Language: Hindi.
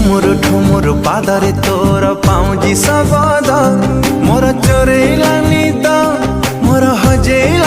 ଠୁମୁର ପାଦରେ ତୋର ପାଉଁଜି ଶବଦ ମୋର ଚୋରେଇଲା ନିଦ ମୋର ହଜେଇଲା